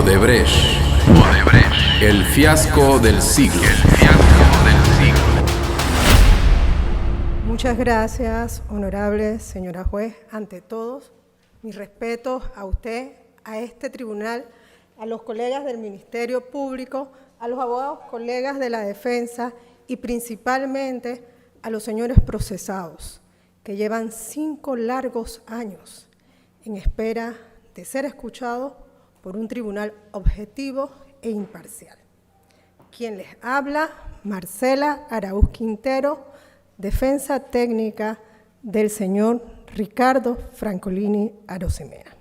Odebrecht. El fiasco del siglo. Muchas gracias, honorable señora juez. Ante todos, mis respetos a usted, a este tribunal, a los colegas del Ministerio Público, a los abogados colegas de la defensa y principalmente a los señores procesados, que llevan 5 largos años en espera de ser escuchados por un tribunal objetivo e imparcial. Quien les habla, Marcela Araúz Quintero, defensa técnica del señor Ricardo Francolini Arosemena.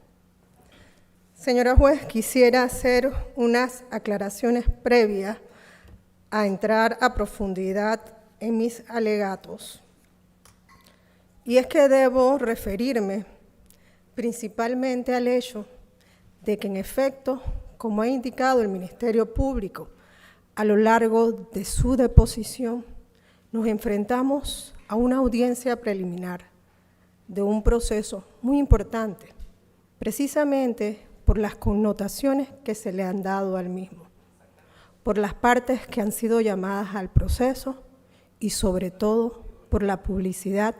Señora juez, quisiera hacer unas aclaraciones previas a entrar a profundidad en mis alegatos. Y es que debo referirme principalmente al hecho de que en efecto, como ha indicado el Ministerio Público a lo largo de su deposición, nos enfrentamos a una audiencia preliminar de un proceso muy importante, precisamente por las connotaciones que se le han dado al mismo, por las partes que han sido llamadas al proceso y sobre todo por la publicidad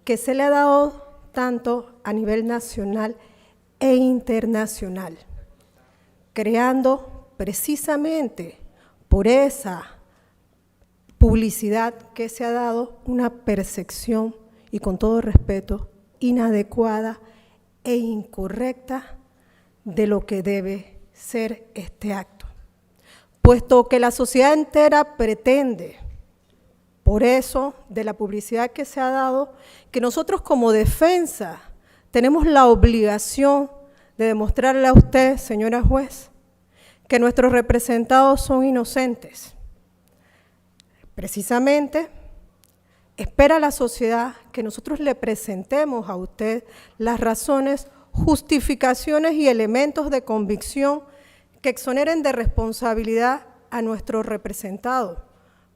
que se le ha dado tanto a nivel nacional e internacional, creando precisamente por esa publicidad que se ha dado una percepción, y con todo respeto, inadecuada e incorrecta de lo que debe ser este acto. Puesto que la sociedad entera pretende, por eso de la publicidad que se ha dado, que nosotros como defensa tenemos la obligación de demostrarle a usted, señora juez, que nuestros representados son inocentes. Precisamente, espera la sociedad que nosotros le presentemos a usted las razones, justificaciones y elementos de convicción que exoneren de responsabilidad a nuestro representado,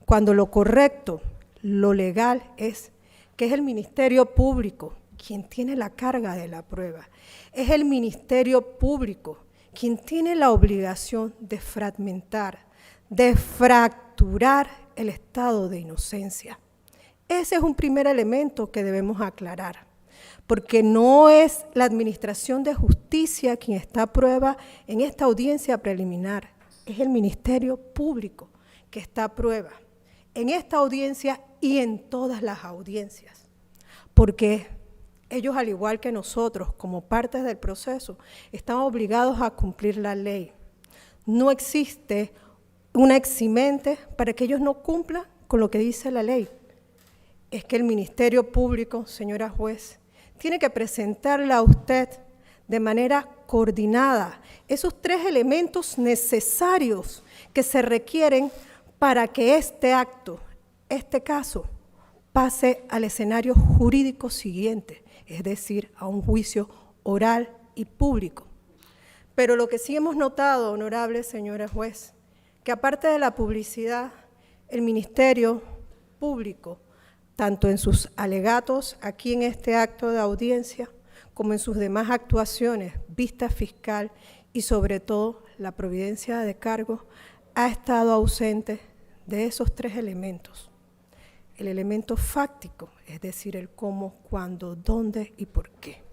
cuando lo correcto, lo legal es que es el Ministerio Público quien tiene la carga de la prueba. Es el Ministerio Público quien tiene la obligación de fragmentar, de fracturar el estado de inocencia. Ese es un primer elemento que debemos aclarar, porque no es la Administración de Justicia quien está a prueba en esta audiencia preliminar, es el Ministerio Público que está a prueba en esta audiencia y en todas las audiencias, porque ellos, al igual que nosotros, como partes del proceso, están obligados a cumplir la ley. No existe una eximente para que ellos no cumplan con lo que dice la ley. Es que el Ministerio Público, señora juez, tiene que presentarle a usted de manera coordinada esos 3 elementos necesarios que se requieren para que este acto, este caso, pase al escenario jurídico siguiente, es decir, a un juicio oral y público. Pero lo que sí hemos notado, honorable señora juez, que aparte de la publicidad, el Ministerio Público, tanto en sus alegatos aquí en este acto de audiencia, como en sus demás actuaciones, vista fiscal y sobre todo la providencia de cargos, ha estado ausente de esos 3 elementos. El elemento fáctico, es decir, el cómo, cuándo, dónde y por qué.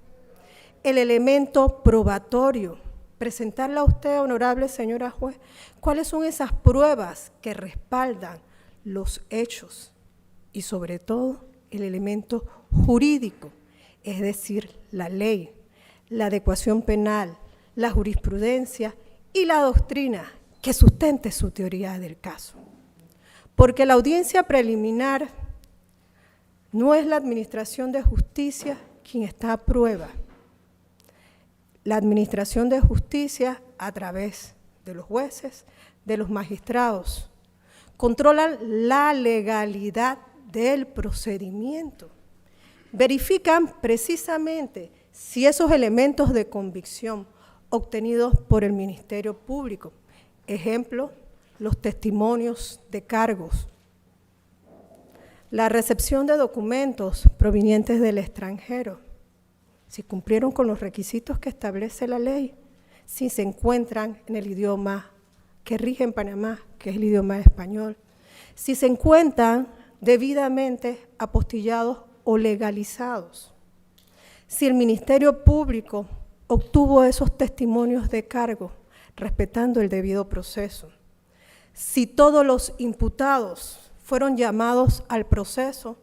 El elemento probatorio, presentarle a usted, honorable señora juez, cuáles son esas pruebas que respaldan los hechos y sobre todo el elemento jurídico, es decir, la ley, la adecuación penal, la jurisprudencia y la doctrina que sustente su teoría del caso. Porque la audiencia preliminar no es la Administración de Justicia quien está a prueba. La Administración de Justicia, a través de los jueces, de los magistrados, controlan la legalidad del procedimiento. Verifican precisamente si esos elementos de convicción obtenidos por el Ministerio Público, ejemplo, los testimonios de cargos, la recepción de documentos provenientes del extranjero, si cumplieron con los requisitos que establece la ley, si se encuentran en el idioma que rige en Panamá, que es el idioma español, si se encuentran debidamente apostillados o legalizados, si el Ministerio Público obtuvo esos testimonios de cargo respetando el debido proceso, si todos los imputados fueron llamados al proceso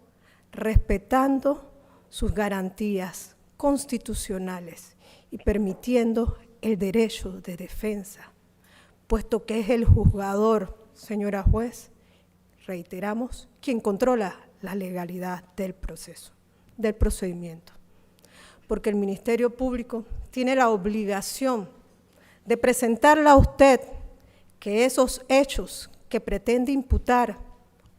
respetando sus garantías constitucionales y permitiendo el derecho de defensa, puesto que es el juzgador, señora juez, reiteramos, quien controla la legalidad del proceso, del procedimiento. Porque el Ministerio Público tiene la obligación de presentarle a usted que esos hechos que pretende imputar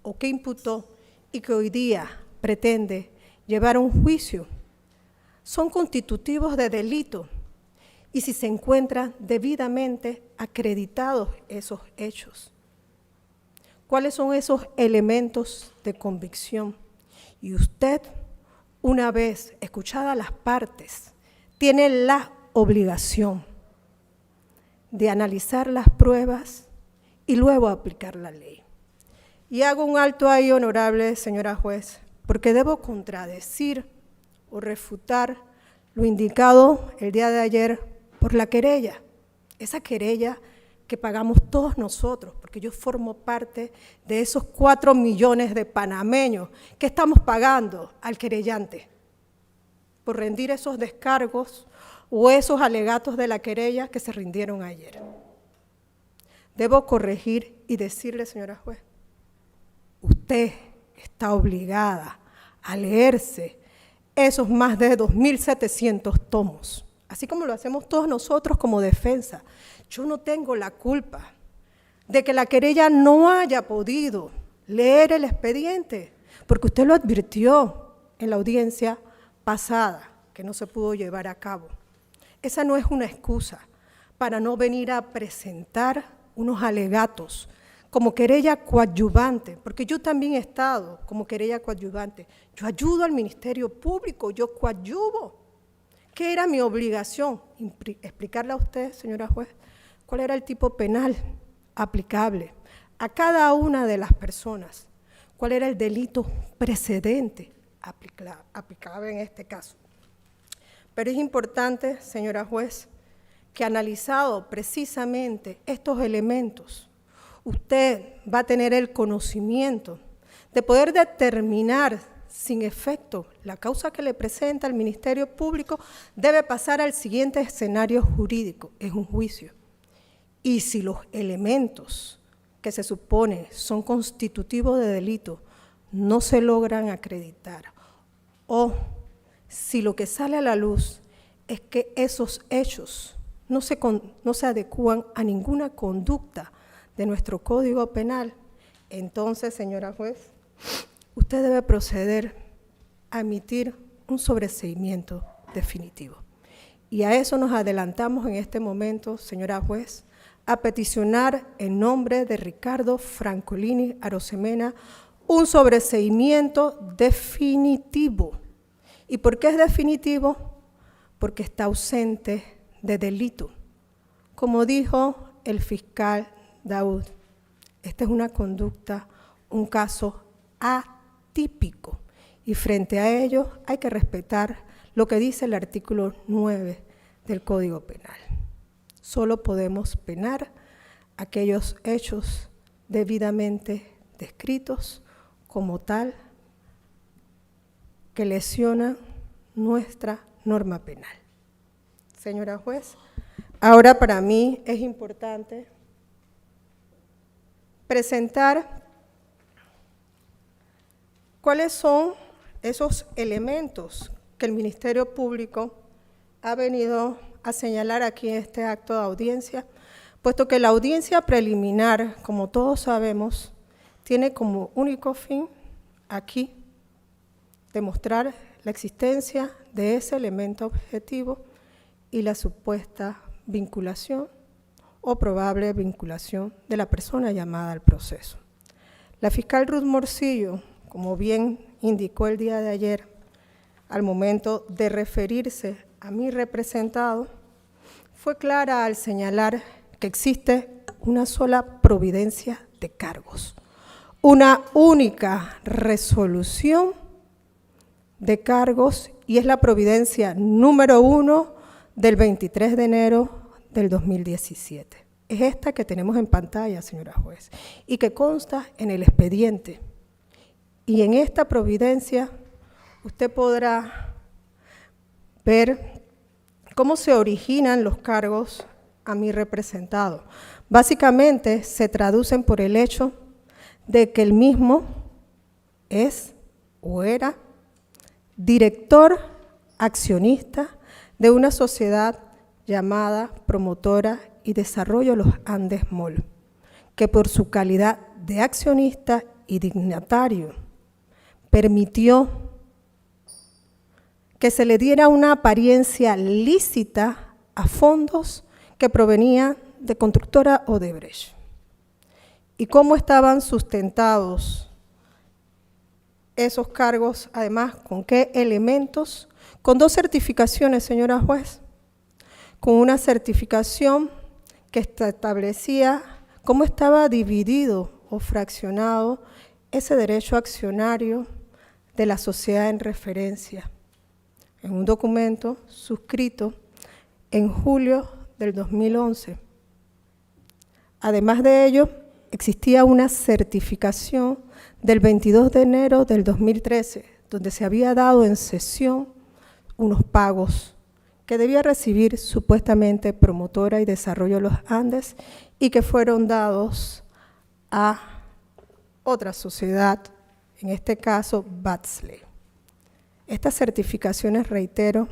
o que imputó y que hoy día pretende llevar a un juicio son constitutivos de delito y si se encuentran debidamente acreditados esos hechos. ¿Cuáles son esos elementos de convicción? Y usted, una vez escuchadas las partes, tiene la obligación de analizar las pruebas y luego aplicar la ley. Y hago un alto ahí, honorable señora juez, porque debo contradecir o refutar lo indicado el día de ayer por la querella, esa querella que pagamos todos nosotros, porque yo formo parte de esos 4 millones de panameños que estamos pagando al querellante por rendir esos descargos o esos alegatos de la querella que se rindieron ayer. Debo corregir y decirle, señora juez, usted está obligada a leerse esos más de 2.700 tomos, así como lo hacemos todos nosotros como defensa. Yo no tengo la culpa de que la querella no haya podido leer el expediente, porque usted lo advirtió en la audiencia pasada, que no se pudo llevar a cabo. Esa no es una excusa para no venir a presentar unos alegatos como querella coadyuvante, porque yo también he estado como querella coadyuvante. Yo ayudo al Ministerio Público, yo coadyuvo. ¿Qué era mi obligación? Explicarle a usted, señora juez, cuál era el tipo penal aplicable a cada una de las personas, cuál era el delito precedente aplicable en este caso. Pero es importante, señora juez, que analizado precisamente estos elementos, usted va a tener el conocimiento de poder determinar sin efecto la causa que le presenta el Ministerio Público debe pasar al siguiente escenario jurídico, es un juicio. Y si los elementos que se supone son constitutivos de delito no se logran acreditar, o si lo que sale a la luz es que esos hechos no se adecúan a ninguna conducta de nuestro Código Penal, entonces, señora juez, usted debe proceder a emitir un sobreseimiento definitivo. Y a eso nos adelantamos en este momento, señora juez, a peticionar en nombre de Ricardo Francolini Arosemena un sobreseimiento definitivo. ¿Y por qué es definitivo? Porque está ausente de delito. Como dijo el fiscal Daud, esta es una conducta, un caso atípico y frente a ello hay que respetar lo que dice el artículo 9 del Código Penal. Solo podemos penar aquellos hechos debidamente descritos como tal que lesionan nuestra norma penal. Señora juez, ahora para mí es importante presentar cuáles son esos elementos que el Ministerio Público ha venido a señalar aquí en este acto de audiencia, puesto que la audiencia preliminar, como todos sabemos, tiene como único fin aquí demostrar la existencia de ese elemento objetivo y la supuesta vinculación o probable vinculación de la persona llamada al proceso. La fiscal Ruth Morcillo, como bien indicó el día de ayer, al momento de referirse a mi representado, fue clara al señalar que existe una sola providencia de cargos, una única resolución de cargos, y es la providencia número 1 del 23 de enero del 2017. Es esta que tenemos en pantalla, señora juez, y que consta en el expediente. Y en esta providencia usted podrá ver cómo se originan los cargos a mi representado. Básicamente se traducen por el hecho de que el mismo es o era director accionista de una sociedad llamada Promotora y Desarrollo Los Andes Mall, que por su calidad de accionista y dignatario permitió que se le diera una apariencia lícita a fondos que provenían de Constructora Odebrecht. ¿Y cómo estaban sustentados esos cargos? Además, ¿con qué elementos? Con 2 certificaciones, señora juez. Con una certificación que establecía cómo estaba dividido o fraccionado ese derecho accionario de la sociedad en referencia, en un documento suscrito en julio del 2011. Además de ello, existía una certificación del 22 de enero del 2013, donde se había dado en sesión unos pagos que debía recibir supuestamente Promotora y Desarrollo Los Andes y que fueron dados a otra sociedad, en este caso Batsley. Estas certificaciones, reitero,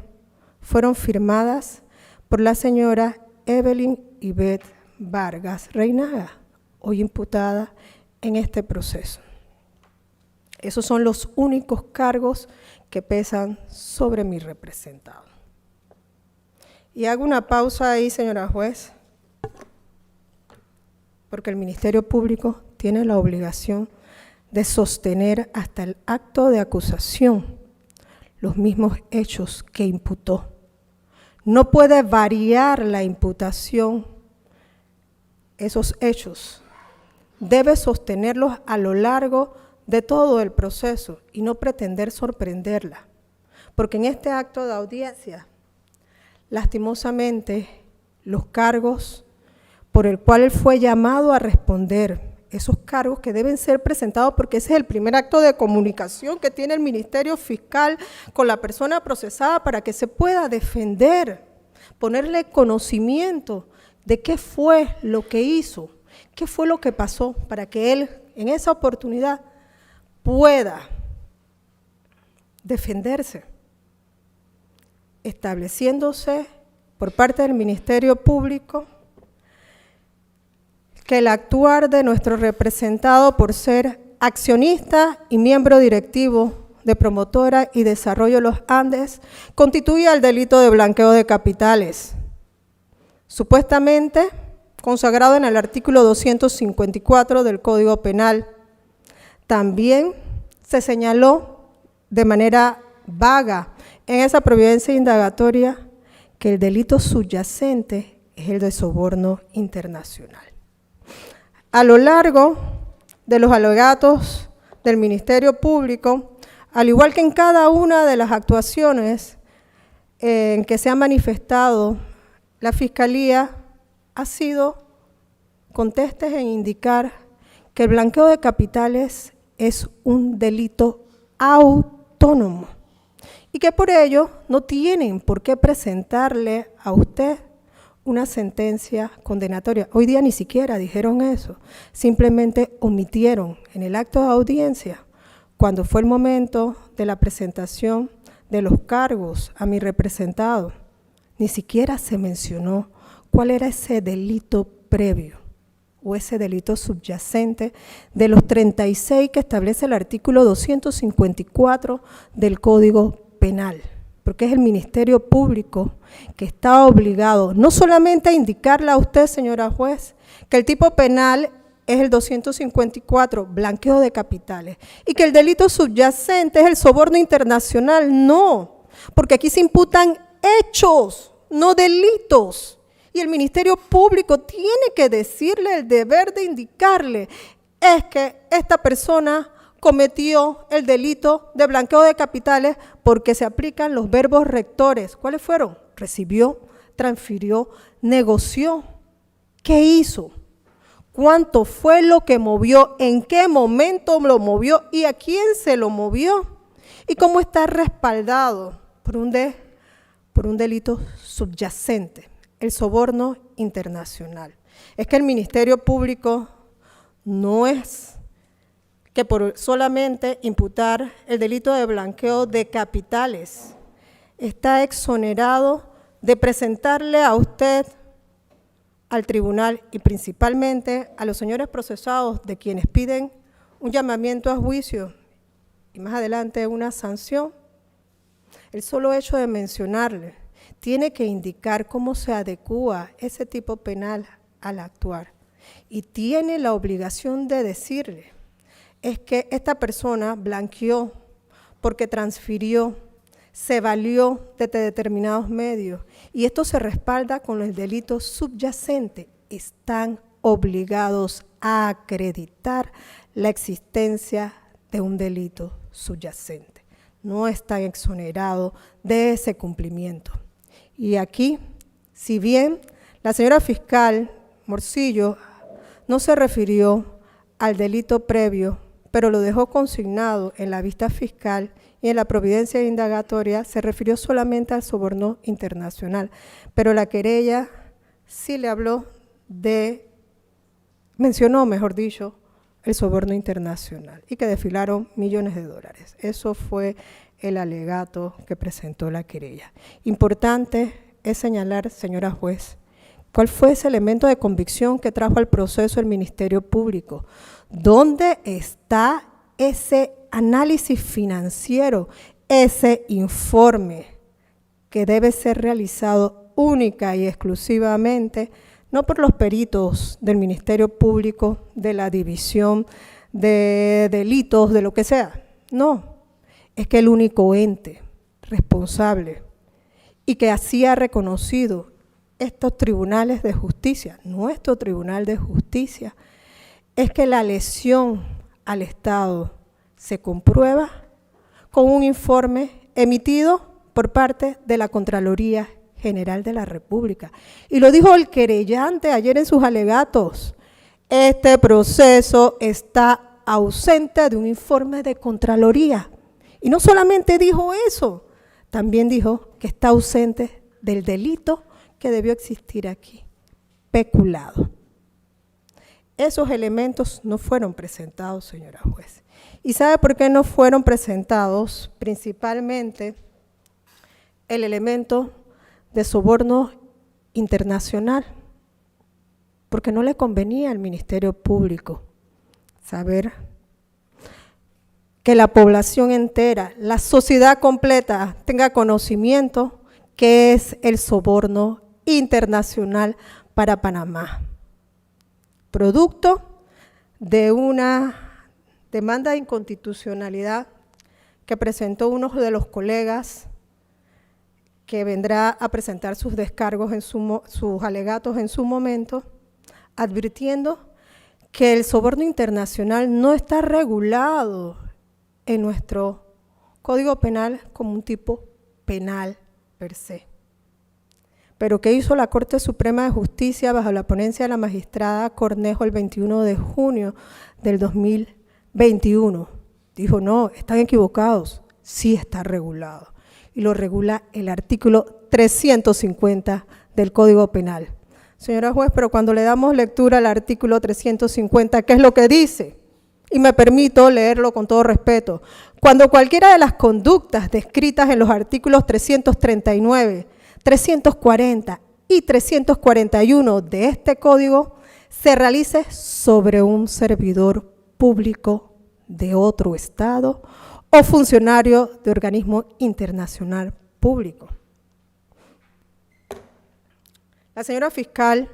fueron firmadas por la señora Evelyn Ivette Vargas Reinaga, hoy imputada en este proceso. Esos son los únicos cargos que pesan sobre mi representado. Y hago una pausa ahí, señora juez, porque el Ministerio Público tiene la obligación de sostener hasta el acto de acusación los mismos hechos que imputó. No puede variar la imputación, esos hechos. Debe sostenerlos a lo largo de todo el proceso y no pretender sorprenderla. Porque en este acto de audiencia, lastimosamente, los cargos por el cual él fue llamado a responder, esos cargos que deben ser presentados, porque ese es el primer acto de comunicación que tiene el Ministerio Fiscal con la persona procesada para que se pueda defender, ponerle conocimiento de qué fue lo que hizo, qué fue lo que pasó, para que él en esa oportunidad pueda defenderse, estableciéndose por parte del Ministerio Público que el actuar de nuestro representado por ser accionista y miembro directivo de Promotora y Desarrollo Los Andes constituye el delito de blanqueo de capitales, supuestamente consagrado en el artículo 254 del Código Penal. También se señaló de manera vaga en esa providencia indagatoria que el delito subyacente es el de soborno internacional. A lo largo de los alegatos del Ministerio Público, al igual que en cada una de las actuaciones en que se ha manifestado, la Fiscalía ha sido contestes en indicar que el blanqueo de capitales es un delito autónomo y que por ello no tienen por qué presentarle a usted una sentencia condenatoria. Hoy día ni siquiera dijeron eso, simplemente omitieron en el acto de audiencia, cuando fue el momento de la presentación de los cargos a mi representado, ni siquiera se mencionó cuál era ese delito previo o ese delito subyacente de los 36 que establece el artículo 254 del Código Penal, porque es el Ministerio Público que está obligado no solamente a indicarle a usted, señora juez, que el tipo penal es el 254, blanqueo de capitales, y que el delito subyacente es el soborno internacional, no, porque aquí se imputan hechos, no delitos, y el Ministerio Público tiene que decirle el deber de indicarle, es que esta persona cometió el delito de blanqueo de capitales porque se aplican los verbos rectores. ¿Cuáles fueron? Recibió, transfirió, negoció. ¿Qué hizo? ¿Cuánto fue lo que movió? ¿En qué momento lo movió? ¿Y a quién se lo movió? ¿Y cómo está respaldado por un delito subyacente? El soborno internacional. Es que el Ministerio Público no es que por solamente imputar el delito de blanqueo de capitales, está exonerado de presentarle a usted, al tribunal y principalmente a los señores procesados de quienes piden un llamamiento a juicio y más adelante una sanción. El solo hecho de mencionarle tiene que indicar cómo se adecúa ese tipo penal al actuar y tiene la obligación de decirle, es que esta persona blanqueó porque transfirió, se valió de determinados medios y esto se respalda con el delito subyacente. Están obligados a acreditar la existencia de un delito subyacente. No están exonerados de ese cumplimiento. Y aquí, si bien la señora fiscal Morcillo no se refirió al delito previo, pero lo dejó consignado en la vista fiscal y en la providencia indagatoria, se refirió solamente al soborno internacional, pero la querella sí le habló mencionó, mejor dicho, el soborno internacional y que desfilaron millones de dólares. Eso fue el alegato que presentó la querella. Importante es señalar, señora juez, cuál fue ese elemento de convicción que trajo al proceso el Ministerio Público. ¿Dónde está ese análisis financiero, ese informe que debe ser realizado única y exclusivamente, no por los peritos del Ministerio Público, de la división de delitos, de lo que sea? No, es que el único ente responsable y que así ha reconocido estos tribunales de justicia, nuestro Tribunal de Justicia, es que la lesión al Estado se comprueba con un informe emitido por parte de la Contraloría General de la República. Y lo dijo el querellante ayer en sus alegatos. Este proceso está ausente de un informe de Contraloría. Y no solamente dijo eso, también dijo que está ausente del delito que debió existir aquí, peculado. Esos elementos no fueron presentados, señora juez. ¿Y sabe por qué no fueron presentados? Principalmente el elemento de soborno internacional, porque no le convenía al Ministerio Público saber que la población entera, la sociedad completa tenga conocimiento que es el soborno internacional para Panamá, producto de una demanda de inconstitucionalidad que presentó uno de los colegas que vendrá a presentar sus descargos, sus alegatos en su momento, advirtiendo que el soborno internacional no está regulado en nuestro Código Penal como un tipo penal per se. Pero ¿qué hizo la Corte Suprema de Justicia bajo la ponencia de la magistrada Cornejo el 21 de junio del 2021? Dijo, no, están equivocados, sí está regulado. Y lo regula el artículo 350 del Código Penal. Señora juez, pero cuando le damos lectura al artículo 350, ¿qué es lo que dice? Y me permito leerlo con todo respeto. Cuando cualquiera de las conductas descritas en los artículos 339, 340 y 341 de este código se realice sobre un servidor público de otro estado o funcionario de organismo internacional público. La señora fiscal,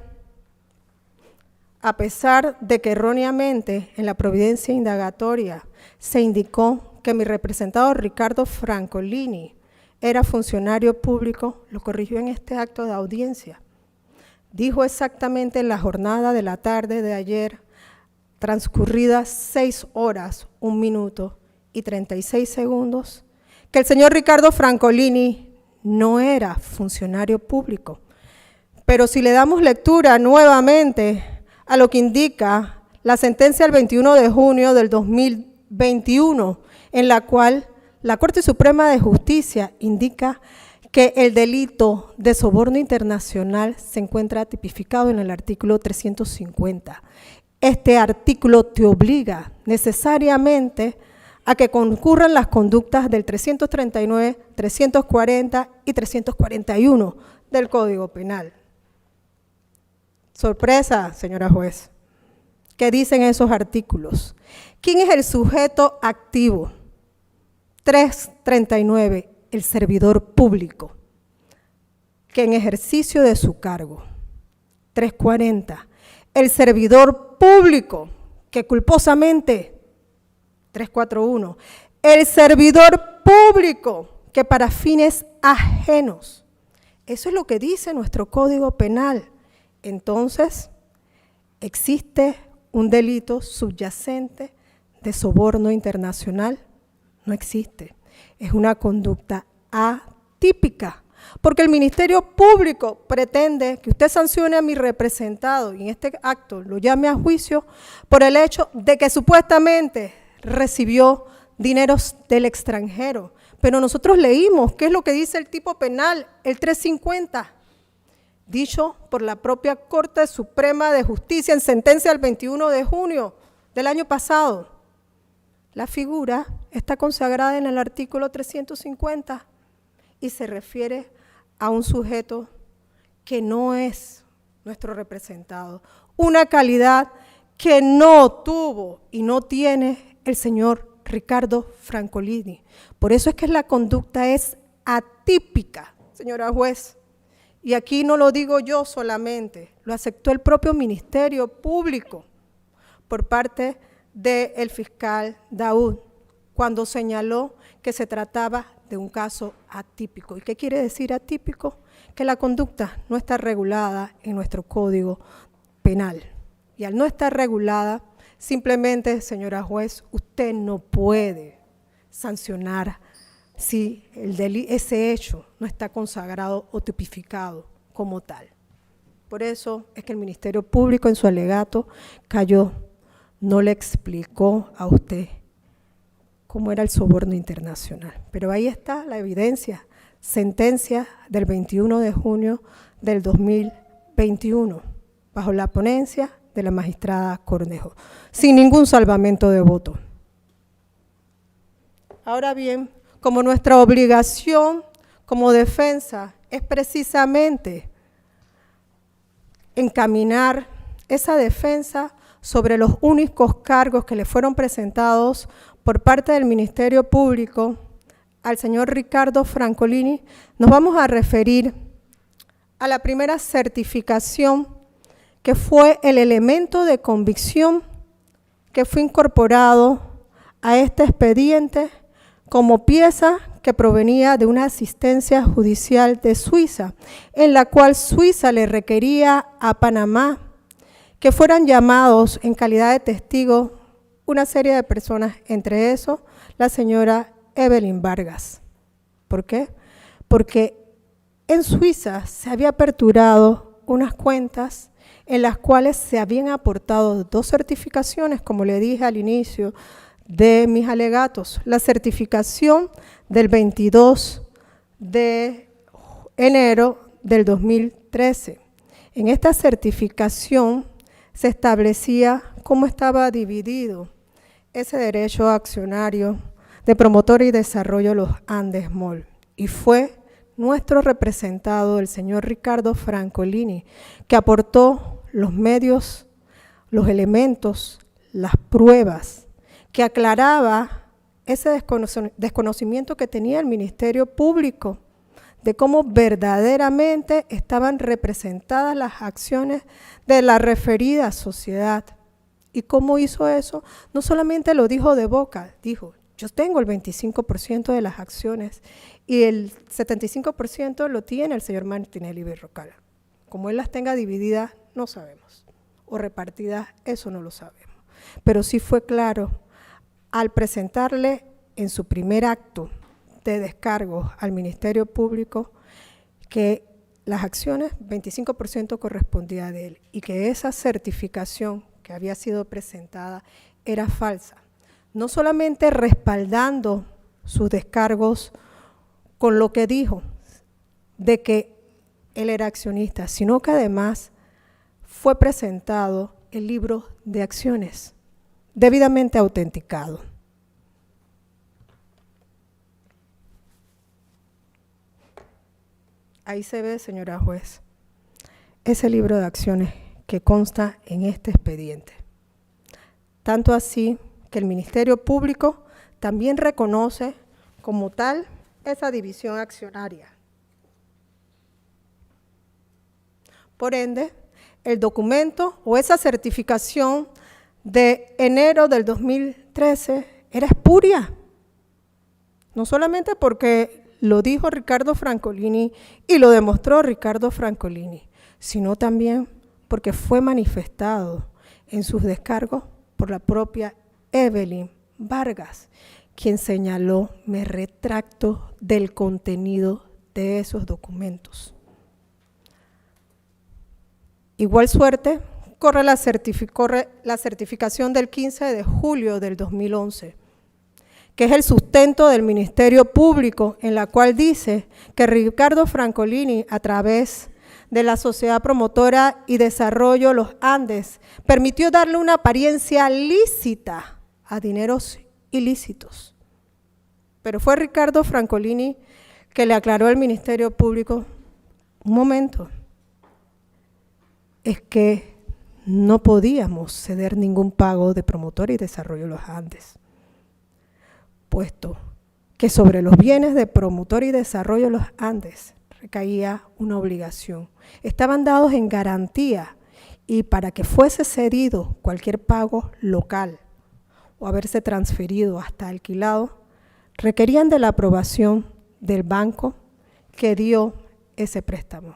a pesar de que erróneamente en la providencia indagatoria se indicó que mi representado Ricardo Francolini era funcionario público, lo corrigió en este acto de audiencia. dijo exactamente en la jornada de la tarde de ayer, transcurridas 6 horas, 1 minuto y 36 segundos, que el señor Ricardo Francolini no era funcionario público. Pero si le damos lectura nuevamente a lo que indica la sentencia del 21 de junio del 2021, en la cual la Corte Suprema de Justicia indica que el delito de soborno internacional se encuentra tipificado en el artículo 350. Este artículo te obliga necesariamente a que concurran las conductas del 339, 340 y 341 del Código Penal. Sorpresa, señora juez. ¿Qué dicen esos artículos? ¿Quién es el sujeto activo? 339, el servidor público, que en ejercicio de su cargo. 340, el servidor público, que culposamente. 341, el servidor público, que para fines ajenos. Eso es lo que dice nuestro Código Penal. Entonces, existe un delito subyacente de soborno internacional. No existe. Es una conducta atípica, porque el Ministerio Público pretende que usted sancione a mi representado y en este acto lo llame a juicio por el hecho de que supuestamente recibió dineros del extranjero. Pero nosotros leímos qué es lo que dice el tipo penal, el 350, dicho por la propia Corte Suprema de Justicia en sentencia del 21 de junio del año pasado. La figura está consagrada en el artículo 350 y se refiere a un sujeto que no es nuestro representado, una calidad que no tuvo y no tiene el señor Ricardo Francolini. Por eso es que la conducta es atípica, señora juez. Y aquí no lo digo yo solamente, lo aceptó el propio Ministerio Público por parte del fiscal Daoud, cuando señaló que se trataba de un caso atípico. ¿Y qué quiere decir atípico? Que la conducta no está regulada en nuestro Código Penal. Y al no estar regulada, simplemente, señora juez, usted no puede sancionar si ese hecho no está consagrado o tipificado como tal. Por eso es que el Ministerio Público en su alegato cayó, no le explicó a usted cómo era el soborno internacional. Pero ahí está la evidencia, sentencia del 21 de junio del 2021, bajo la ponencia de la magistrada Cornejo, sin ningún salvamento de voto. Ahora bien, como nuestra obligación como defensa es precisamente encaminar esa defensa sobre los únicos cargos que le fueron presentados por parte del Ministerio Público al señor Ricardo Francolini, nos vamos a referir a la primera certificación, que fue el elemento de convicción que fue incorporado a este expediente como pieza que provenía de una asistencia judicial de Suiza, en la cual Suiza le requería a Panamá que fueran llamados en calidad de testigos una serie de personas, entre eso la señora Evelyn Vargas. ¿Por qué? Porque en Suiza se había aperturado unas cuentas en las cuales se habían aportado 2 certificaciones, como le dije al inicio de mis alegatos. La certificación del 22 de enero del 2013. En esta certificación se establecía cómo estaba dividido ese derecho accionario de promotor y desarrollo de los Andes Mall. Y fue nuestro representado, el señor Ricardo Francolini, que aportó los medios, los elementos, las pruebas, que aclaraba ese desconocimiento que tenía el Ministerio Público de cómo verdaderamente estaban representadas las acciones de la referida sociedad. ¿Y cómo hizo eso? No solamente lo dijo de boca, dijo, yo tengo el 25% de las acciones y el 75% lo tiene el señor Martinelli Berrocal, como él las tenga divididas, no sabemos, o repartidas, eso no lo sabemos. Pero sí fue claro al presentarle en su primer acto de descargo al Ministerio Público que las acciones, 25% correspondía de él y que esa certificación que había sido presentada era falsa. No solamente respaldando sus descargos con lo que dijo de que él era accionista, sino que además fue presentado el libro de acciones debidamente autenticado. Ahí se ve, señora juez, ese libro de acciones que consta en este expediente. Tanto así que el Ministerio Público también reconoce como tal esa división accionaria. Por ende, el documento o esa certificación de enero del 2013 era espuria. No solamente porque lo dijo Ricardo Francolini y lo demostró Ricardo Francolini, sino también porque fue manifestado en sus descargos por la propia Evelyn Vargas, quien señaló: me retracto del contenido de esos documentos. Igual suerte corre la certificación del 15 de julio del 2011, que es el sustento del Ministerio Público, en la cual dice que Ricardo Francolini, a través de la Sociedad Promotora y Desarrollo Los Andes, permitió darle una apariencia lícita a dineros ilícitos. Pero fue Ricardo Francolini que le aclaró al Ministerio Público: un momento, es que no podíamos ceder ningún pago de Promotora y Desarrollo Los Andes, puesto que sobre los bienes de Promotora y Desarrollo Los Andes recaía una obligación. Estaban dados en garantía y para que fuese cedido cualquier pago local o haberse transferido hasta alquilado, requerían de la aprobación del banco que dio ese préstamo,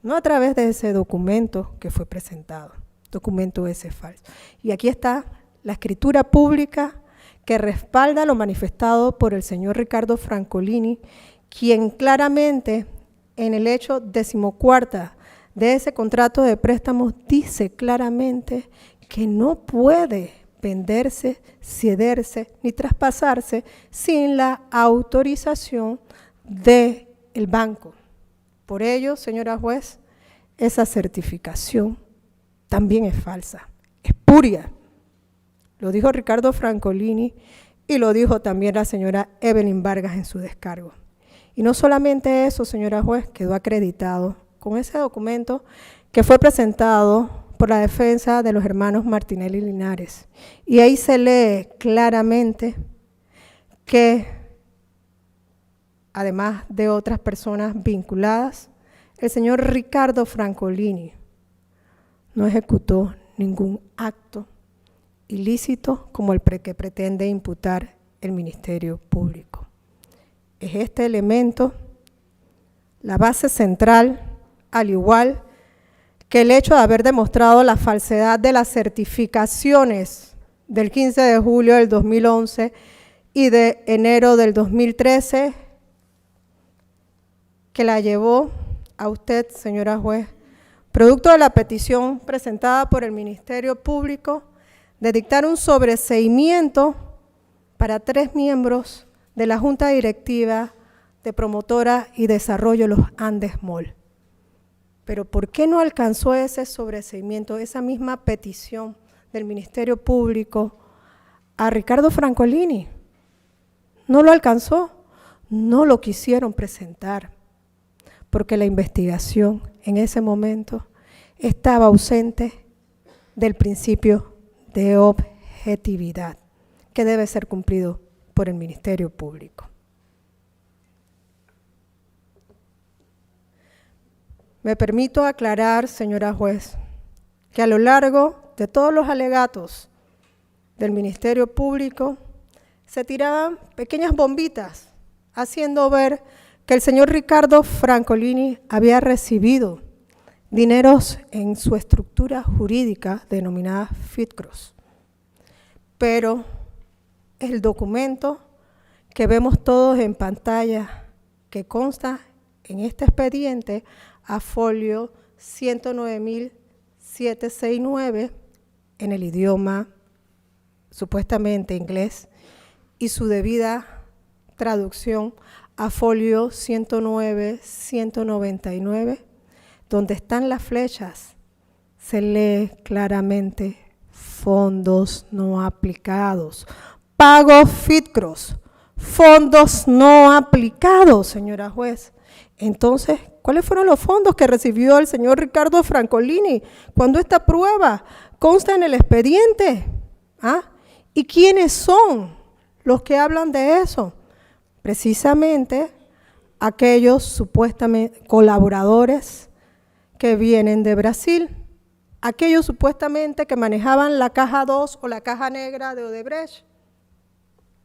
no a través de ese documento que fue presentado, documento ese falso. Y aquí está la escritura pública que respalda lo manifestado por el señor Ricardo Francolini, quien claramente en el hecho 14 de ese contrato de préstamos dice claramente que no puede venderse, cederse ni traspasarse sin la autorización del banco. Por ello, señora juez, esa certificación también es falsa, espuria. Lo dijo Ricardo Francolini y lo dijo también la señora Evelyn Vargas en su descargo. Y no solamente eso, señora juez, quedó acreditado con ese documento que fue presentado por la defensa de los hermanos Martinelli Linares. Y ahí se lee claramente que, además de otras personas vinculadas, el señor Ricardo Francolini no ejecutó ningún acto ilícito como el que pretende imputar el Ministerio Público. Es este elemento la base central, al igual que el hecho de haber demostrado la falsedad de las certificaciones del 15 de julio del 2011 y de enero del 2013, que la llevó a usted, señora juez, producto de la petición presentada por el Ministerio Público de dictar un sobreseimiento para 3 miembros de la Junta Directiva de Promotora y Desarrollo Los Andes Mall. Pero ¿por qué no alcanzó ese sobreseimiento, esa misma petición del Ministerio Público a Ricardo Francolini? No lo alcanzó, no lo quisieron presentar, porque la investigación en ese momento estaba ausente del principio de objetividad que debe ser cumplido por el Ministerio Público. Me permito aclarar, señora juez, que a lo largo de todos los alegatos del Ministerio Público se tiraban pequeñas bombitas haciendo ver que el señor Ricardo Francolini había recibido dineros en su estructura jurídica denominada FITCROS. Pero el documento que vemos todos en pantalla, que consta en este expediente a folio 109.769 en el idioma supuestamente inglés y su debida traducción a folio 109.199, donde están las flechas, se lee claramente fondos no aplicados, pago FITCROS, fondos no aplicados, señora juez. Entonces, ¿cuáles fueron los fondos que recibió el señor Ricardo Francolini cuando esta prueba consta en el expediente? ¿Ah? ¿Y quiénes son los que hablan de eso? Precisamente aquellos supuestamente colaboradores que vienen de Brasil, aquellos supuestamente que manejaban la caja 2 o la caja negra de Odebrecht.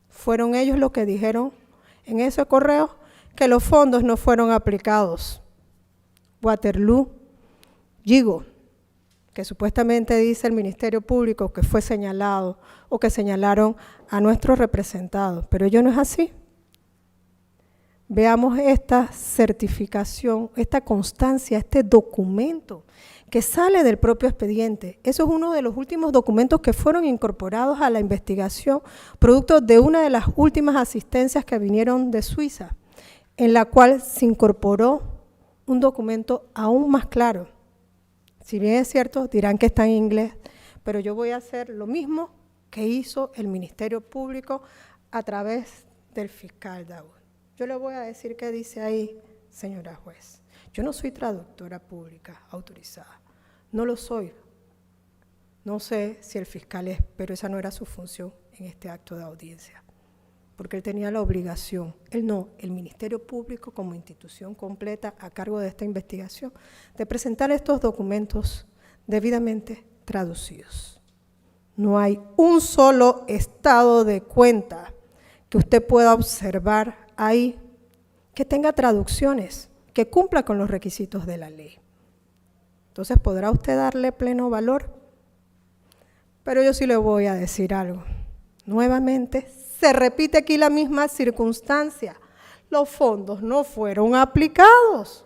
Fueron ellos los que dijeron en ese correo que los fondos no fueron aplicados. Waterloo, Yigo, que supuestamente dice el Ministerio Público que fue señalado o que señalaron a nuestros representados, pero ello no es así. Veamos esta certificación, esta constancia, este documento que sale del propio expediente. Eso es uno de los últimos documentos que fueron incorporados a la investigación, producto de una de las últimas asistencias que vinieron de Suiza, en la cual se incorporó un documento aún más claro. Si bien es cierto, dirán que está en inglés, pero yo voy a hacer lo mismo que hizo el Ministerio Público a través del fiscal Daud. Yo le voy a decir qué dice ahí, señora juez. Yo no soy traductora pública autorizada, no lo soy. No sé si el fiscal es, pero esa no era su función en este acto de audiencia, porque él tenía la obligación, él no, el Ministerio Público como institución completa a cargo de esta investigación, de presentar estos documentos debidamente traducidos. No hay un solo estado de cuenta que usted pueda observar ahí que tenga traducciones, que cumpla con los requisitos de la ley. Entonces, ¿podrá usted darle pleno valor? Pero yo sí le voy a decir algo. Nuevamente, se repite aquí la misma circunstancia. Los fondos no fueron aplicados.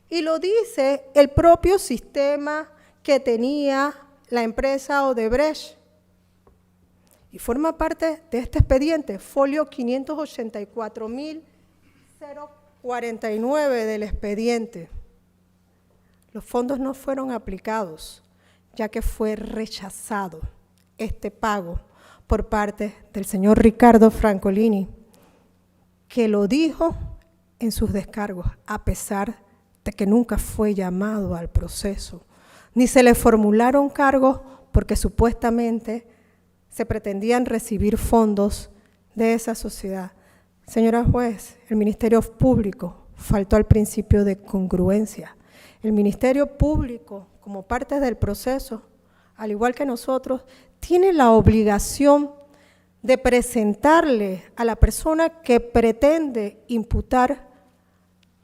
Y lo dice el propio sistema que tenía la empresa Odebrecht. Y forma parte de este expediente, folio 584.049 del expediente. Los fondos no fueron aplicados, ya que fue rechazado este pago por parte del señor Ricardo Francolini, que lo dijo en sus descargos, a pesar de que nunca fue llamado al proceso, ni se le formularon cargos porque supuestamente se pretendían recibir fondos de esa sociedad. Señora juez, el Ministerio Público faltó al principio de congruencia. El Ministerio Público, como parte del proceso, al igual que nosotros, tiene la obligación de presentarle a la persona que pretende imputar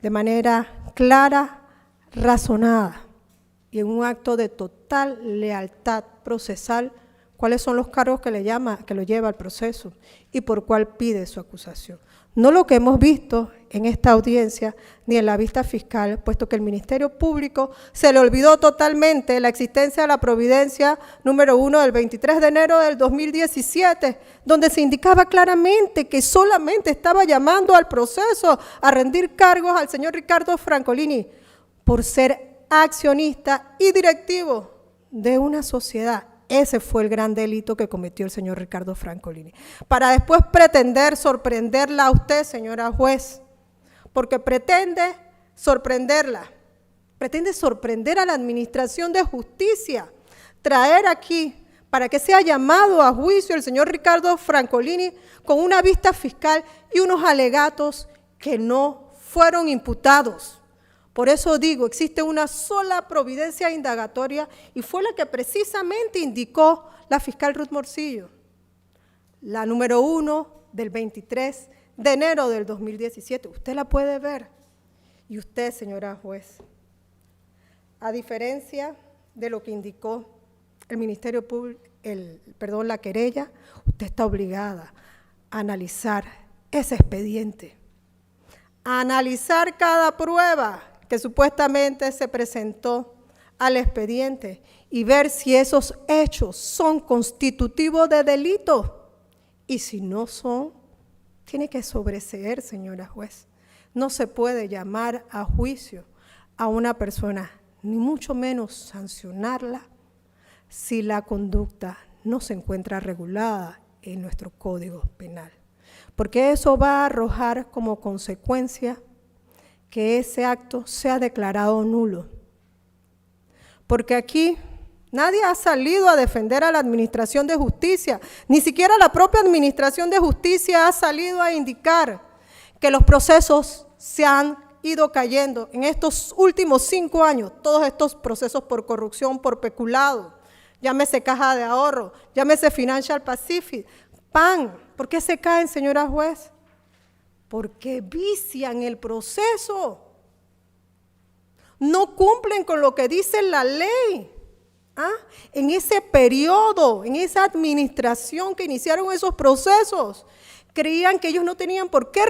de manera clara, razonada y en un acto de total lealtad procesal cuáles son los cargos que lo lleva al proceso y por cuál pide su acusación. No lo que hemos visto en esta audiencia ni en la vista fiscal, puesto que el Ministerio Público se le olvidó totalmente la existencia de la providencia número 1 del 23 de enero del 2017, donde se indicaba claramente que solamente estaba llamando al proceso a rendir cargos al señor Ricardo Francolini por ser accionista y directivo de una sociedad. Ese fue el gran delito que cometió el señor Ricardo Francolini. Para después pretender sorprenderla a usted, señora juez, porque pretende sorprenderla, pretende sorprender a la Administración de Justicia, traer aquí para que sea llamado a juicio el señor Ricardo Francolini con una vista fiscal y unos alegatos que no fueron imputados. Por eso digo, existe una sola providencia indagatoria y fue la que precisamente indicó la fiscal Ruth Morcillo, la número 1 del 23 de enero del 2017. Usted la puede ver. Y usted, señora juez, a diferencia de lo que indicó el Ministerio Público, la querella, usted está obligada a analizar ese expediente, a analizar cada prueba que supuestamente se presentó al expediente y ver si esos hechos son constitutivos de delito. Y si no son, tiene que sobreseer, señora juez. No se puede llamar a juicio a una persona, ni mucho menos sancionarla, si la conducta no se encuentra regulada en nuestro Código Penal. Porque eso va a arrojar como consecuencia que ese acto sea declarado nulo. Porque aquí nadie ha salido a defender a la Administración de Justicia, ni siquiera la propia Administración de Justicia ha salido a indicar que los procesos se han ido cayendo en estos últimos 5 años, todos estos procesos por corrupción, por peculado, llámese Caja de Ahorro, llámese Financial Pacific, PAN. ¿Por qué se caen, señora juez? Porque vician el proceso. No cumplen con lo que dice la ley. En ese periodo, en esa administración que iniciaron esos procesos, creían que ellos no tenían por qué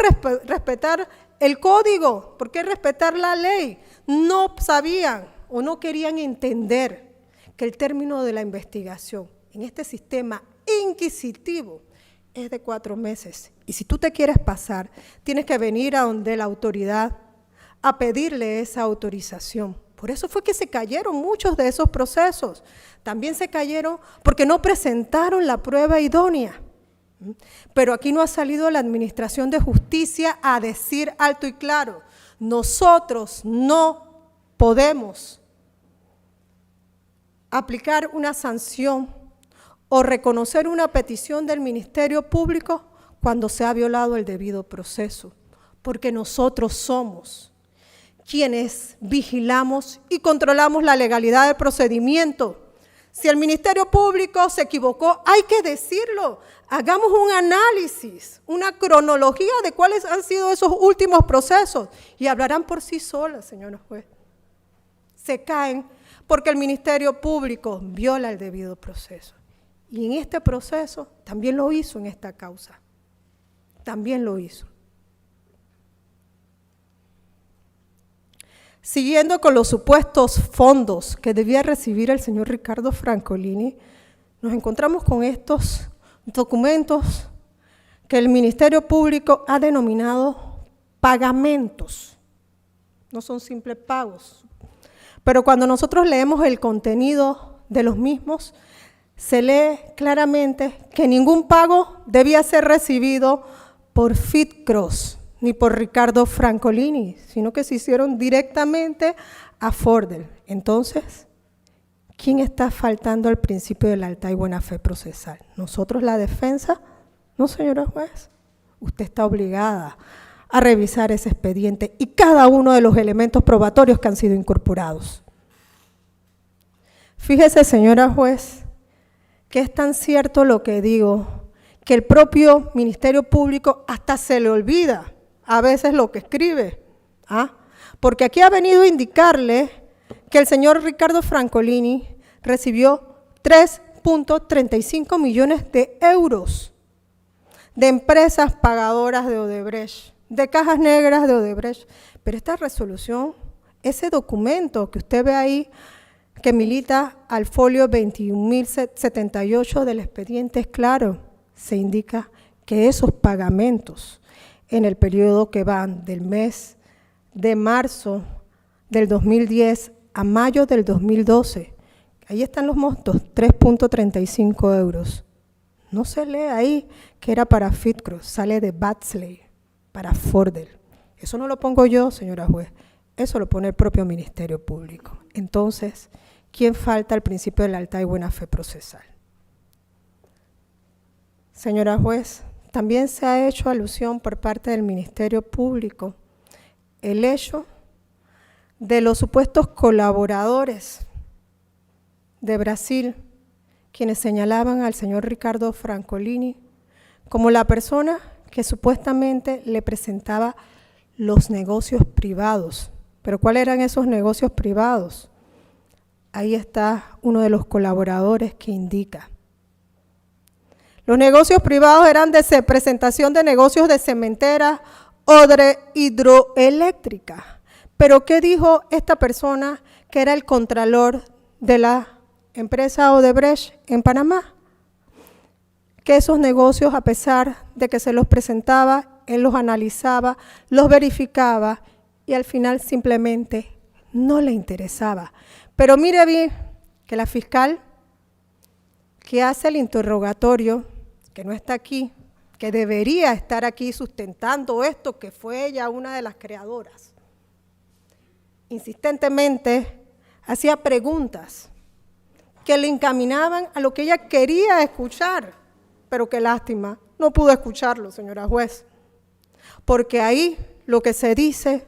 respetar el código, por qué respetar la ley. No sabían o no querían entender que el término de la investigación en este sistema inquisitivo es de 4 meses. Y si tú te quieres pasar, tienes que venir a donde la autoridad a pedirle esa autorización. Por eso fue que se cayeron muchos de esos procesos. También se cayeron porque no presentaron la prueba idónea. Pero aquí no ha salido la Administración de Justicia a decir alto y claro, nosotros no podemos aplicar una sanción o reconocer una petición del Ministerio Público cuando se ha violado el debido proceso, porque nosotros somos quienes vigilamos y controlamos la legalidad del procedimiento. Si el Ministerio Público se equivocó, hay que decirlo. Hagamos un análisis, una cronología de cuáles han sido esos últimos procesos y hablarán por sí solas, señora juez. Se caen porque el Ministerio Público viola el debido proceso. Y en este proceso también lo hizo en esta causa. También lo hizo. Siguiendo con los supuestos fondos que debía recibir el señor Ricardo Francolini, nos encontramos con estos documentos que el Ministerio Público ha denominado pagamentos. No son simples pagos. Pero cuando nosotros leemos el contenido de los mismos, se lee claramente que ningún pago debía ser recibido por Fitcross ni por Ricardo Francolini, sino que se hicieron directamente a Fordel. Entonces, ¿quién está faltando al principio de lealtad y buena fe procesal? ¿Nosotros, la defensa? No, señora juez. Usted está obligada a revisar ese expediente y cada uno de los elementos probatorios que han sido incorporados. Fíjese, señora juez, que es tan cierto lo que digo, que el propio Ministerio Público hasta se le olvida a veces lo que escribe, porque aquí ha venido a indicarle que el señor Ricardo Francolini recibió 3.35 millones de euros de empresas pagadoras de Odebrecht, de cajas negras de Odebrecht. Pero esta resolución, ese documento que usted ve ahí, que milita al folio 21.078 del expediente, es claro, se indica que esos pagamentos en el periodo que van del mes de marzo del 2010 a mayo del 2012, ahí están los montos, 3.35 euros. No se lee ahí que era para Fitcross, sale de Batsley, para Fordel. Eso no lo pongo yo, señora juez, eso lo pone el propio Ministerio Público. Entonces, ¿quién falta al principio de lealtad y buena fe procesal? Señora juez, también se ha hecho alusión por parte del Ministerio Público el hecho de los supuestos colaboradores de Brasil, quienes señalaban al señor Ricardo Francolini como la persona que supuestamente le presentaba los negocios privados. ¿Pero cuáles eran esos negocios privados? ahí está uno de los colaboradores que indica. Los negocios privados eran de presentación de negocios de cementeras o de hidroeléctrica. Pero ¿qué dijo esta persona que era el contralor de la empresa Odebrecht en Panamá? Que esos negocios, a pesar de que se los presentaba, él los analizaba, los verificaba y al final simplemente no le interesaba. Pero mire bien que la fiscal que hace el interrogatorio, que no está aquí, que debería estar aquí sustentando esto, que fue ella una de las creadoras, insistentemente hacía preguntas que le encaminaban a lo que ella quería escuchar, pero qué lástima, no pudo escucharlo, señora juez, porque ahí lo que se dice,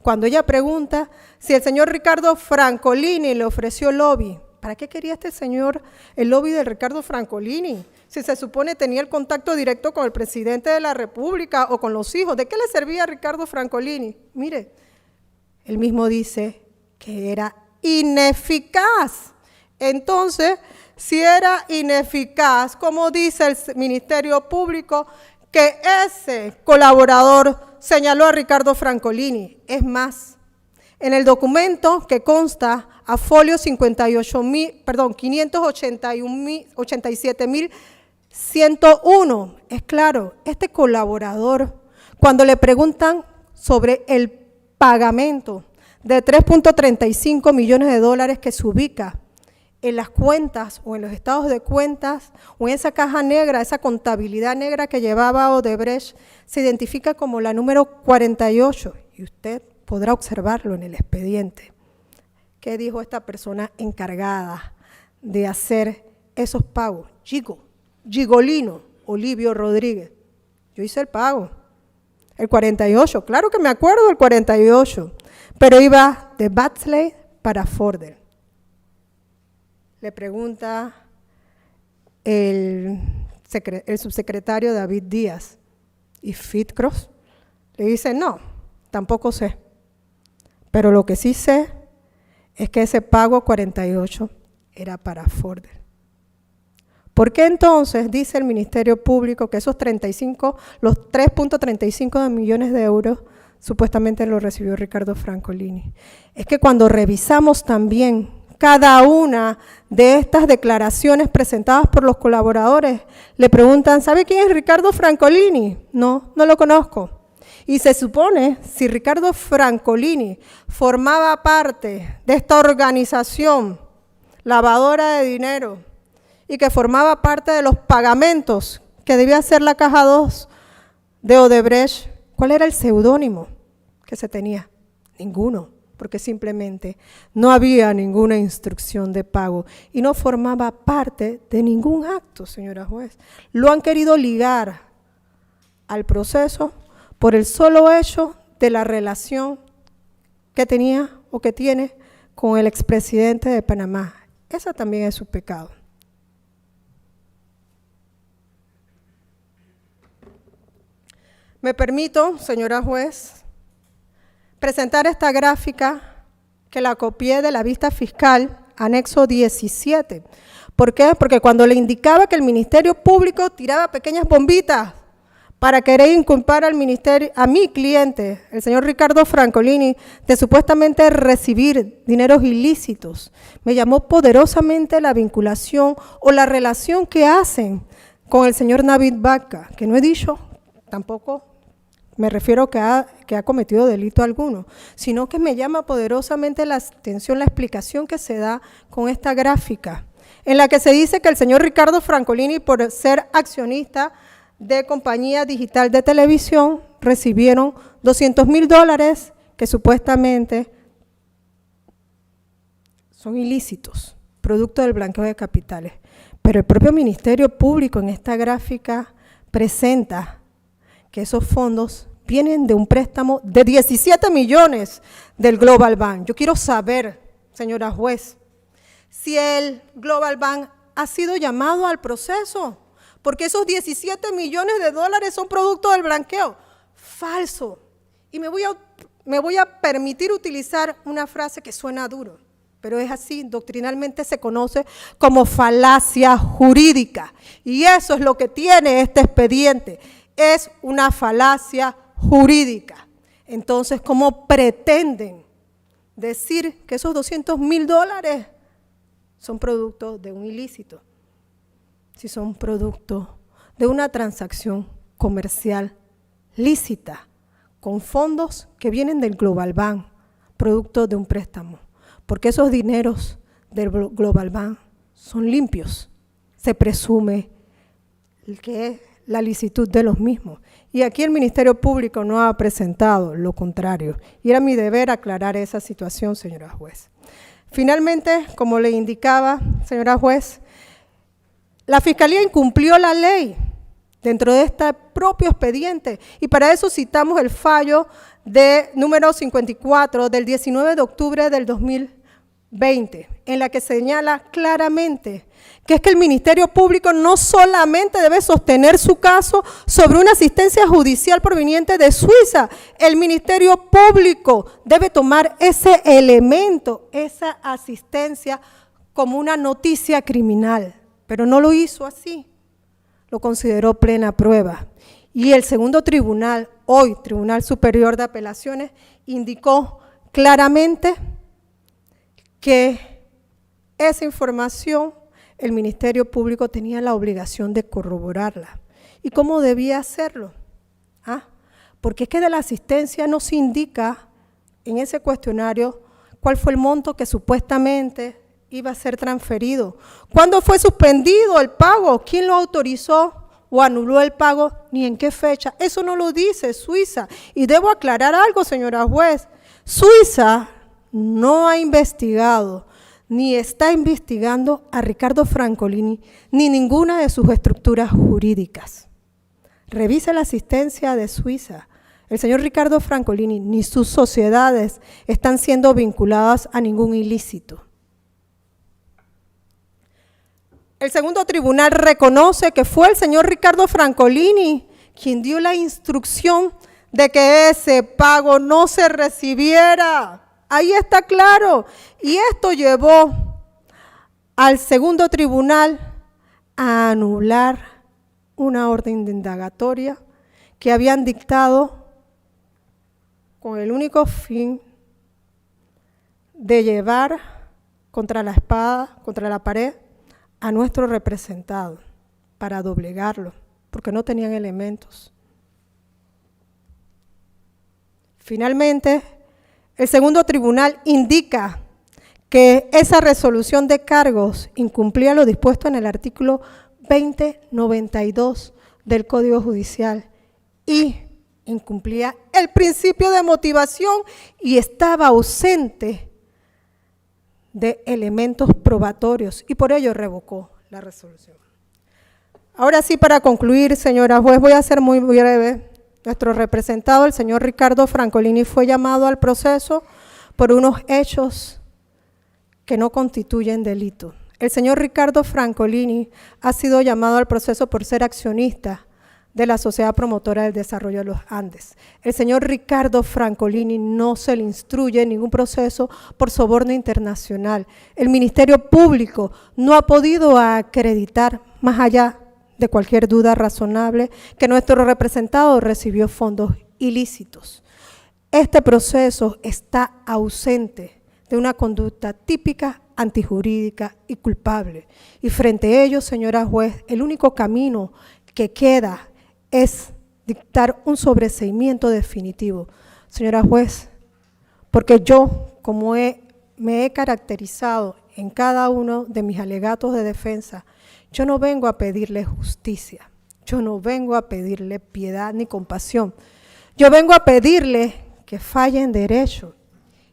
cuando ella pregunta si el señor Ricardo Francolini le ofreció lobby, ¿para qué quería este señor el lobby de Ricardo Francolini? Si se supone tenía el contacto directo con el presidente de la República o con los hijos, ¿de qué le servía a Ricardo Francolini? Mire, él mismo dice que era ineficaz. Entonces, si era ineficaz, ¿cómo dice el Ministerio Público que ese colaborador señaló a Ricardo Francolini? Es más, en el documento que consta a folio 587.101, es claro, este colaborador, cuando le preguntan sobre el pagamento de 3.35 millones de dólares que se ubica en las cuentas o en los estados de cuentas o en esa caja negra, esa contabilidad negra que llevaba Odebrecht, se identifica como la número 48 y usted podrá observarlo en el expediente. ¿Qué dijo esta persona encargada de hacer esos pagos? Gigolino, Olivio Rodríguez. Yo hice el pago, el 48, claro que me acuerdo del 48, pero iba de Batsley para Fordel. Le pregunta el subsecretario David Díaz, ¿y Fitcross? Le dice, no, tampoco sé, pero lo que sí sé es que ese pago 48 era para Fordel. ¿Por qué entonces dice el Ministerio Público que esos los 3.35 millones de euros supuestamente lo recibió Ricardo Francolini? Es que cuando revisamos también cada una de estas declaraciones presentadas por los colaboradores, le preguntan, ¿sabe quién es Ricardo Francolini? No, no lo conozco. Y se supone, si Ricardo Francolini formaba parte de esta organización lavadora de dinero y que formaba parte de los pagamentos que debía hacer la Caja 2 de Odebrecht, ¿cuál era el seudónimo que se tenía? Ninguno, porque simplemente no había ninguna instrucción de pago y no formaba parte de ningún acto, señora juez. Lo han querido ligar al proceso por el solo hecho de la relación que tenía o que tiene con el expresidente de Panamá. Esa también es su pecado. Me permito, señora juez, presentar esta gráfica que la copié de la vista fiscal, anexo 17. ¿Por qué? Porque cuando le indicaba que el Ministerio Público tiraba pequeñas bombitas para querer inculpar al ministerio, a mi cliente, el señor Ricardo Francolini, de supuestamente recibir dineros ilícitos, me llamó poderosamente la vinculación o la relación que hacen con el señor Navid Baca, que no he dicho, tampoco me refiero que ha cometido delito alguno, sino que me llama poderosamente la atención la explicación que se da con esta gráfica, en la que se dice que el señor Ricardo Francolini, por ser accionista de compañía digital de televisión, recibieron $200,000 que supuestamente son ilícitos, producto del blanqueo de capitales. Pero el propio Ministerio Público en esta gráfica presenta que esos fondos vienen de un préstamo de 17 millones del Global Bank. Yo quiero saber, señora juez, si el Global Bank ha sido llamado al proceso, porque esos 17 millones de dólares son producto del blanqueo. Falso. Y me voy a permitir utilizar una frase que suena duro, pero es así, doctrinalmente se conoce como falacia jurídica. Y eso es lo que tiene este expediente, es una falacia jurídica. Entonces, ¿cómo pretenden decir que esos $200,000 son producto de un ilícito? Si son producto de una transacción comercial lícita, con fondos que vienen del Global Bank, producto de un préstamo. Porque esos dineros del Global Bank son limpios. Se presume que es la licitud de los mismos. Y aquí el Ministerio Público no ha presentado lo contrario. Y era mi deber aclarar esa situación, señora juez. Finalmente, como le indicaba, señora juez, la Fiscalía incumplió la ley dentro de este propio expediente, y para eso citamos el fallo de número 54 del 19 de octubre del 2020, en la que señala claramente que es que el Ministerio Público no solamente debe sostener su caso sobre una asistencia judicial proveniente de Suiza, el Ministerio Público debe tomar ese elemento, esa asistencia, como una noticia criminal, pero no lo hizo así. Lo consideró plena prueba. Y el segundo tribunal, hoy Tribunal Superior de Apelaciones, indicó claramente que esa información el Ministerio Público tenía la obligación de corroborarla. ¿Y cómo debía hacerlo? Porque es que de la asistencia no se indica en ese cuestionario cuál fue el monto que supuestamente iba a ser transferido. ¿Cuándo fue suspendido el pago? ¿Quién lo autorizó o anuló el pago? Ni en qué fecha. Eso no lo dice Suiza. Y debo aclarar algo, señora juez. Suiza no ha investigado, ni está investigando a Ricardo Francolini, ni ninguna de sus estructuras jurídicas. Revise la asistencia de Suiza. El señor Ricardo Francolini ni sus sociedades están siendo vinculadas a ningún ilícito. El segundo tribunal reconoce que fue el señor Ricardo Francolini quien dio la instrucción de que ese pago no se recibiera. Ahí está claro. Y esto llevó al segundo tribunal a anular una orden de indagatoria que habían dictado con el único fin de llevar contra la espada, contra la pared, a nuestro representado para doblegarlo, porque no tenían elementos. Finalmente, el segundo tribunal indica que esa resolución de cargos incumplía lo dispuesto en el artículo 2092 del Código Judicial y incumplía el principio de motivación y estaba ausente de elementos probatorios y por ello revocó la resolución. Ahora sí, para concluir, señora juez, voy a ser muy breve. Nuestro representado, el señor Ricardo Francolini, fue llamado al proceso por unos hechos que no constituyen delito. El señor Ricardo Francolini ha sido llamado al proceso por ser accionista de la Sociedad Promotora del Desarrollo de los Andes. El señor Ricardo Francolini no se le instruye en ningún proceso por soborno internacional. El Ministerio Público no ha podido acreditar, más allá de cualquier duda razonable, que nuestro representado recibió fondos ilícitos. Este proceso está ausente de una conducta típica, antijurídica y culpable. Y frente a ello, señora juez, el único camino que queda es dictar un sobreseimiento definitivo. Señora juez, porque yo, como me he caracterizado en cada uno de mis alegatos de defensa, yo no vengo a pedirle justicia, yo no vengo a pedirle piedad ni compasión, yo vengo a pedirle que falle en derecho.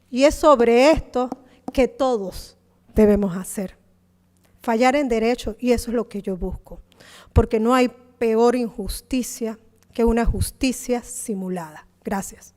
Y es sobre esto que todos debemos hacer, fallar en derecho, y eso es lo que yo busco, porque no hay peor injusticia que una justicia simulada. Gracias.